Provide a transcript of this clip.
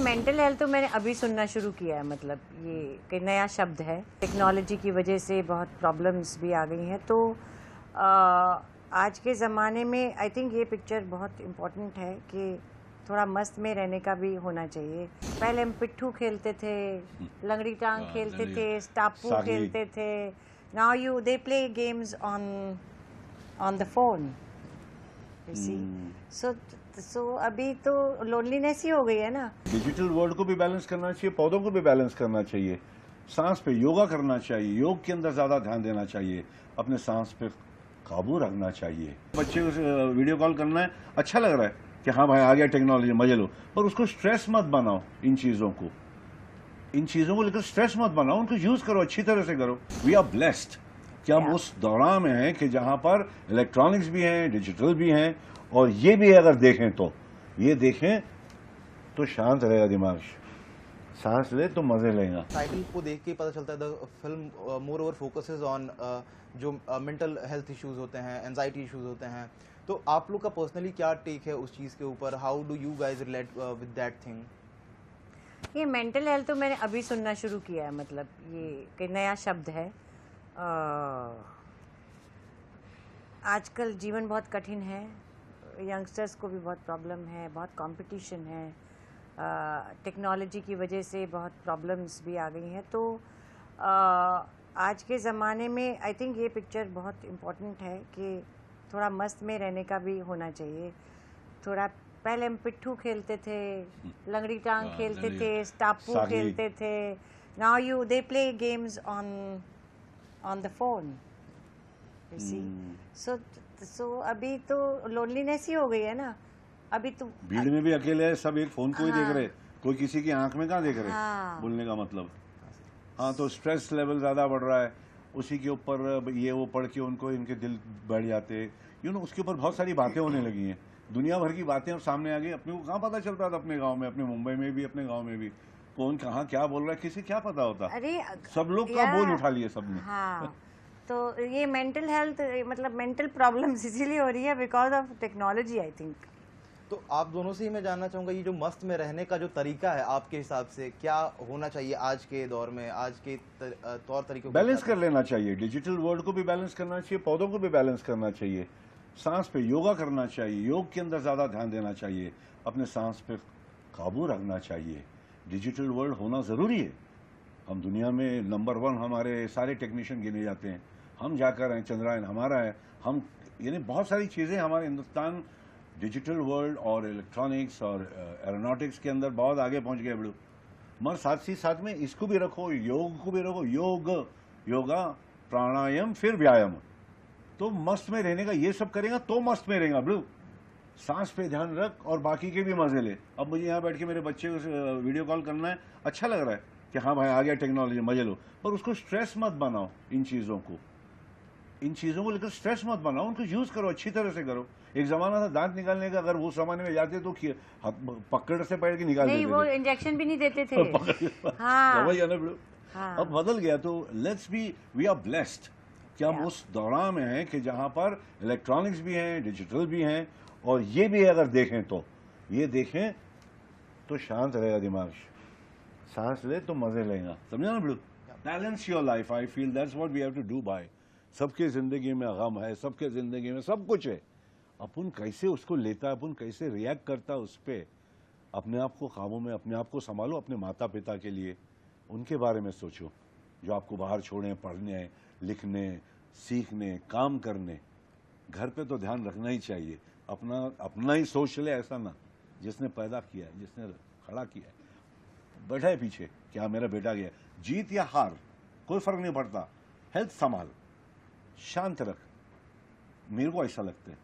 Mental health तो मैंने अभी सुनना शुरू किया है, मतलब ये कोई नया शब्द है। टेक्नोलॉजी की वजह से बहुत प्रॉब्लम्स भी आ गई हैं, तो आज के ज़माने में आई थिंक ये पिक्चर बहुत इम्पोर्टेंट है कि थोड़ा मस्त में रहने का भी होना चाहिए। पहले हम पिट्ठू खेलते थे, लंगड़ी टांग खेलते थे, स्टापू खेलते थे। Now they play games on the phone, you see. So अभी तो लोनलीनेस ही हो गई है ना। डिजिटल वर्ल्ड को भी बैलेंस करना चाहिए, पौधों को भी बैलेंस करना चाहिए, सांस पे योगा करना चाहिए, योग के अंदर ज्यादा ध्यान देना चाहिए, अपने सांस पे काबू रखना चाहिए। बच्चे को वीडियो कॉल करना है, अच्छा लग रहा है कि हाँ भाई आ गया टेक्नोलॉजी, मजे लो, पर उसको स्ट्रेस मत बनाओ। इन चीजों को लेकर स्ट्रेस मत बनाओ, उनको यूज करो, अच्छी तरह से करो। वी आर ब्लेस्ड कि हम उस दौरान में हैं कि जहां पर इलेक्ट्रॉनिक्स भी हैं, डिजिटल भी हैं, और ये भी अगर देखें तो शांत रहेगा दिमाग, सांस ले तो मजे लेगा। टाइटल को देख के पता चलता है the film more over focuses on जो मेंटल हेल्थ इश्यूज होते हैं, एंजाइटी इश्यूज होते हैं। तो आप लोग का पर्सनली क्या टेक है उस चीज़ के ऊपर? How do you guys relate with that thing? ये मेंटल हेल्थ तो मैंने अभी सुनना शुरू किया है, मतलब ये कोई नया शब्द है। आजकल जीवन बहुत कठिन है, यंगस्टर्स को भी बहुत प्रॉब्लम है, बहुत कंपटीशन है, टेक्नोलॉजी की वजह से बहुत प्रॉब्लम्स भी आ गई हैं, तो आज के ज़माने में आई थिंक ये पिक्चर बहुत इम्पोर्टेंट है कि थोड़ा मस्त में रहने का भी होना चाहिए। थोड़ा पहले हम पिट्ठू खेलते थे, लंगड़ी टांग खेलते थे, स्टापू खेलते थे। Now they play games on the phone, you see. So अभी तो लोनलीनेस ही हो गई है ना। अभी तो भीड़ में भी अकेले है, सब एक फोन को ही देख रहे, कोई किसी की आंख में कहाँ देख रहे। बोलने का मतलब, हाँ, तो स्ट्रेस लेवल ज्यादा बढ़ रहा है, उसी के ऊपर ये वो पढ़ के उनको इनके दिल बढ़ जाते, उसके ऊपर बहुत सारी बातें होने लगी हैं, दुनिया भर की बातें अब सामने आ गई। अपने को कहाँ पता चलता था, अपने गांव में, अपने मुंबई में भी, अपने गांव में भी, कौन कहाँ क्या बोल रहा है, किसी क्या पता होता। अरे सब लोग का बोल उठा लिए सबने। हाँ, तो ये मेंटल हेल्थ, मतलब मेंटल प्रॉब्लम्स इसीलिए हो रही है because of technology, I think. तो आप दोनों से ही मैं जानना चाहूँगा, ये जो मस्त में रहने का जो तरीका है आपके हिसाब से क्या होना चाहिए आज के दौर में, आज के तौर तरीकों? बैलेंस कर लेना चाहिए, डिजिटल वर्ल्ड को भी बैलेंस करना चाहिए, पौधों को भी बैलेंस करना चाहिए, सांस पे योगा करना चाहिए, योग के अंदर ज्यादा ध्यान देना चाहिए, अपने सांस पे काबू रखना चाहिए। डिजिटल वर्ल्ड होना जरूरी है। हम दुनिया में नंबर 1 हमारे सारे टेक्नीशियन गिने जाते हैं, हम जाकर हैं, चंद्रयान हमारा है, हम बहुत सारी चीजें हमारे हिंदुस्तान डिजिटल वर्ल्ड और इलेक्ट्रॉनिक्स और एरोनॉटिक्स के अंदर बहुत आगे पहुंच गए बड़ू। मगर साथ ही साथ में इसको भी रखो, योग को भी रखो, योगा प्राणायाम फिर व्यायाम, तो मस्त में रहने का। ये सब करेगा तो मस्त में रहेगा बड़ू। सांस पे ध्यान रख और बाकी के भी मजे ले। अब मुझे यहाँ बैठ के मेरे बच्चे को वीडियो कॉल करना है, अच्छा लग रहा है कि हाँ भाई आ गया टेक्नोलॉजी, मजे लो, पर उसको स्ट्रेस मत बनाओ। इन चीजों को लेकर स्ट्रेस मत बनाओ, उनको यूज करो, अच्छी तरह से करो। एक जमाना था दांत निकालने का, अगर वो जमाने में जाते तो पकड़ से पकड़ के निकाल देते थे, वो इंजेक्शन भी नहीं देते थे। हाँ। हाँ। अब बदल गया, तो वी आर ब्लेस्ड कि हम उस दौरान में हैं कि जहां पर इलेक्ट्रॉनिक्स भी हैं, डिजिटल भी हैं, और ये भी अगर देखें तो शांत रहेगा दिमाग, सांस ले तो मजे लेगा। समझा ना blue? Balance your life, I feel that's what we have to do bye. सबके जिंदगी में गम है, सबके जिंदगी में सब कुछ है, अपन कैसे उसको लेता है, अपन कैसे रिएक्ट करता है उस पर। अपने आप को काबू में, अपने आप को संभालो, अपने माता पिता के लिए उनके बारे में सोचो, जो आपको बाहर छोड़े, पढ़ने, लिखने, सीखने, काम करने। घर पे तो ध्यान रखना ही चाहिए, अपना ही सोच ले, ऐसा ना जिसने पैदा किया है, जिसने खड़ा किया है, बैठा है पीछे, क्या मेरा बेटा गया, जीत या हार कोई फर्क नहीं पड़ता। हेल्थ संभाल, शांत रख, मेरे को ऐसा लगता है।